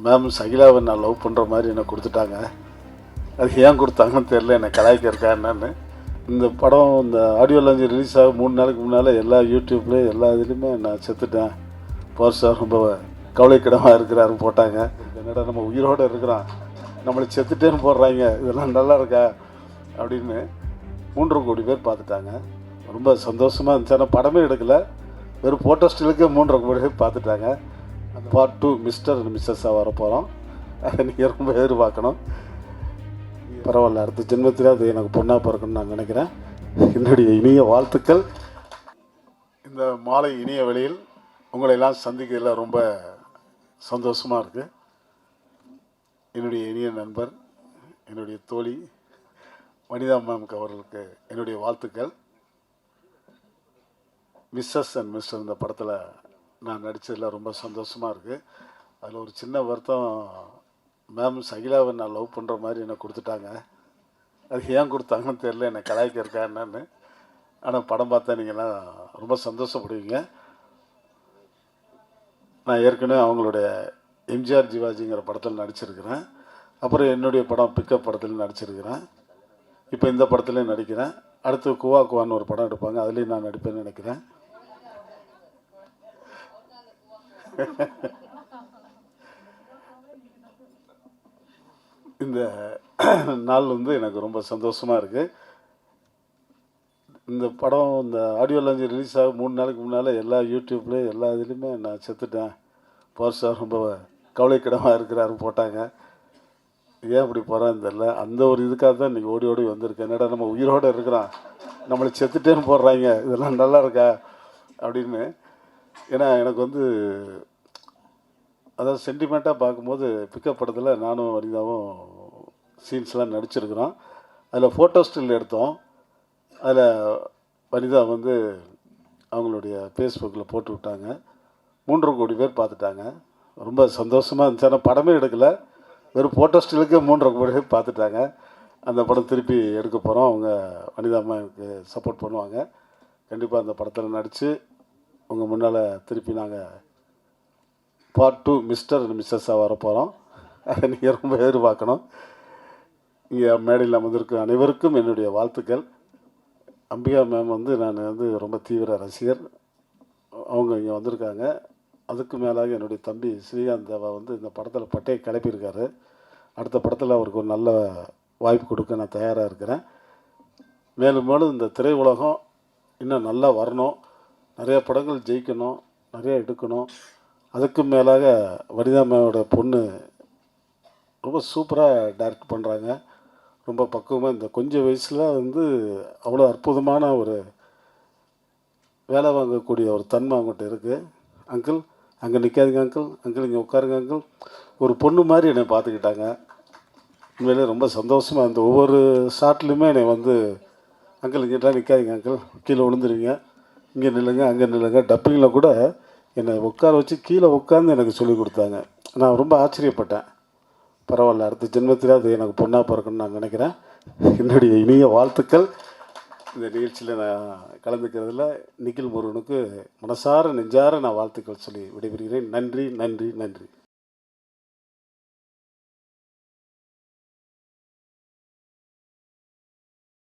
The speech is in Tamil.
மேம் சகிலாவை நான் லவ் பண்ணுற மாதிரி என்னை கொடுத்துட்டாங்க. அது ஏன் கொடுத்தாங்கன்னு தெரில, என்னை கலாய்க்க இருக்கா என்னன்னு. இந்த படம் இந்த ஆடியோ லான்ச் ரிலீஸ் ஆக 3 நாளைக்கு முன்னால் எல்லா யூடியூப்லேயும் எல்லா இதுலேயுமே நான் செத்துட்டேன், பவர் ஸ்டார் ரொம்ப கவலைக்கிடமாக இருக்கிறாருன்னு போட்டாங்க. என்னடா நம்ம உயிரோடு இருக்கிறோம், நம்மளை செத்துட்டேன்னு போடுறாங்க, இதெல்லாம் நல்லா இருக்கா அப்படின்னு 3.5 கோடி பேர் பார்த்துட்டாங்க. ரொம்ப சந்தோஷமாக இருந்துச்சு. ஆனால் படமே எடுக்கலை, வெறும் ஃபோட்டோ ஸ்டிலுக்கு 3.5 கோடி பேர் பார்த்துட்டாங்க. அந்த பார்ட் 2 மிஸ்டர் அண்ட் மிஸ்ஸஸாக வரப்போகிறோம். அதை நீங்கள் ரொம்ப எதிர்பார்க்கணும். பரவாயில்ல, அடுத்த ஜென்மத்தில் அது எனக்கு பொண்ணாக பிறக்கணும்னு நான் நினைக்கிறேன். என்னுடைய இனிய வாழ்த்துக்கள். இந்த மாலை இனிய வெளியில் உங்களை எல்லாம் சந்திக்கிறதுல ரொம்ப சந்தோஷமாக இருக்குது. என்னுடைய இனிய நண்பர், என்னுடைய தோழி வனிதா மேம்க்கு அவர்களுக்கு என்னுடைய வாழ்த்துக்கள். மிஸ்ஸஸ் அண்ட் மிஸ்டர் இந்த படத்தில் நான் நடித்ததில் ரொம்ப சந்தோஷமாக இருக்குது. அதில் ஒரு சின்ன வருத்தம், மேம் சகிலாவை நான் லவ் பண்ணுற மாதிரி என்னை கொடுத்துட்டாங்க. அது ஏன் கொடுத்தாங்கன்னு தெரில, என்னை கலாய்க்க இருக்கா என்னன்னு. ஆனால் படம் பார்த்தா நீங்கள்லாம் ரொம்ப சந்தோஷப்படுவீங்க. நான் ஏற்கனவே அவங்களுடைய எம்ஜிஆர் ஜிவாஜிங்கிற படத்தில் நடிச்சிருக்கிறேன். அப்புறம் என்னுடைய படம் பிக்கப் படத்தில் நடிச்சிருக்கிறேன். இப்போ இந்த படத்துலேயும் நடிக்கிறேன். அடுத்து குவா குவான்னு ஒரு படம் எடுப்பாங்க, அதுலேயும் நான் நடிப்பேன்னு நினைக்கிறேன். இந்த நாள் எனக்கு ரொம்ப சந்தோஷமாக இருக்குது. இந்த படம் இந்த ஆடியோ லான்ச் ரிலீஸ் ஆக 3 நாளைக்கு முன்னால் எல்லா யூடியூப்லேயும் எல்லா இதுலேயுமே நான் செத்துட்டேன், பவர் ஸ்டார் ரொம்ப கவலைக்கிடமாக இருக்கிறாருன்னு போட்டாங்க. ஏன் அப்படி போகிறான்னு தெரில. அந்த ஒரு இதுக்காக தான் இன்றைக்கி ஓடி ஓடி வந்திருக்கேன். என்னடா நம்ம உயிரோடு இருக்கிறோம், நம்மளை செத்துட்டேன்னு போடுறாங்க, இதெல்லாம் நல்லா இருக்கா அப்படின்னு. ஏன்னா எனக்கு அதாவது சென்டிமெண்ட்டாக பார்க்கும்போது பிக்கப் படத்தில் நானும் வனிதாவும் சீன்ஸ்லாம் நடிச்சிருக்கிறோம். அதில் ஃபோட்டோ ஸ்டில் எடுத்தோம். அதில் வனிதா அவங்களுடைய ஃபேஸ்புக்கில் போட்டு விட்டாங்க. 3.5 கோடி பேர் பார்த்துட்டாங்க. ரொம்ப சந்தோஷமாக இருந்துச்சு. ஆனால் படமே எடுக்கலை, வெறும் ஃபோட்டோ ஸ்டிலுக்கு 3.5 கோடி பேர் பார்த்துட்டாங்க. அந்த படம் திருப்பி எடுக்க போகிறோம். அவங்க வனிதா அம்மாவுக்கு சப்போர்ட் பண்ணுவாங்க. கண்டிப்பாக அந்த படத்தில் நடித்து உங்கள் முன்னால் திருப்பி நாங்கள் பார்ட் 2 மிஸ்டர் அண்ட் மிஸ்ஸஸாக வரப்போகிறோம். அதை நீங்கள் ரொம்ப எதிர்பார்க்கணும். இங்கே மேடையில் அமர்ந்திருக்கும் அனைவருக்கும் என்னுடைய வாழ்த்துக்கள். அம்பிகா மேம் நான் ரொம்ப தீவிர ரசிகர். அவங்க இங்கே வந்திருக்காங்க. அதுக்கு மேலாக என்னுடைய தம்பி ஸ்ரீகாந்த் தேவா இந்த படத்தில் பட்டையை கிளப்பியிருக்காரு. அடுத்த படத்தில் அவருக்கு ஒரு நல்ல வாய்ப்பு கொடுக்க நான் தயாராக இருக்கிறேன். மேலும் மேலும் இந்த திரை உலகம் இன்னும் நல்லா வரணும், நிறைய படங்கள் ஜெயிக்கணும், நிறைய எடுக்கணும். அதுக்கு மேலாக வனிதா மேமோட பொண்ணு ரொம்ப சூப்பராக டைரக்ட் பண்ணுறாங்க. ரொம்ப பக்குவமாக இந்த கொஞ்சம் வயசில் அவ்வளோ அற்புதமான ஒரு வேலை வாங்கக்கூடிய ஒரு தன்மை அவங்ககிட்ட இருக்குது. அங்கிள் அங்கே நிற்காதீங்க அங்கிள், அங்கிள் இங்கே உட்காருங்க அங்கிள், ஒரு பொண்ணு மாதிரி என்னை பார்த்துக்கிட்டாங்க. உண்மையிலே ரொம்ப சந்தோஷமாக இந்த ஒவ்வொரு ஷாட்லேயுமே என்னை அங்கிள் இங்கேலாம் நிற்காதீங்க அங்கிள், கீழே விழுந்துருவீங்க, இங்கே நில்லுங்க அங்கே நில்லுங்க. டப்பிங்கில் கூட என்னை உட்கார வச்சு கீழே உட்காந்து எனக்கு சொல்லிக் கொடுத்தாங்க. நான் ரொம்ப ஆச்சரியப்பட்டேன். பரவாயில்ல, அடுத்த ஜென்மத்தில் அது எனக்கு பொண்ணாக பிறக்கணும்னு நான் நினைக்கிறேன். என்னுடைய இனிய வாழ்த்துக்கள். இந்த நிகழ்ச்சியில் நான் கலந்துக்கிறதுல நிகில் முருகனுக்கு மனசார நெஞ்சார நான் வாழ்த்துக்கள் சொல்லி விடைபெறுகிறேன். நன்றி நன்றி நன்றி.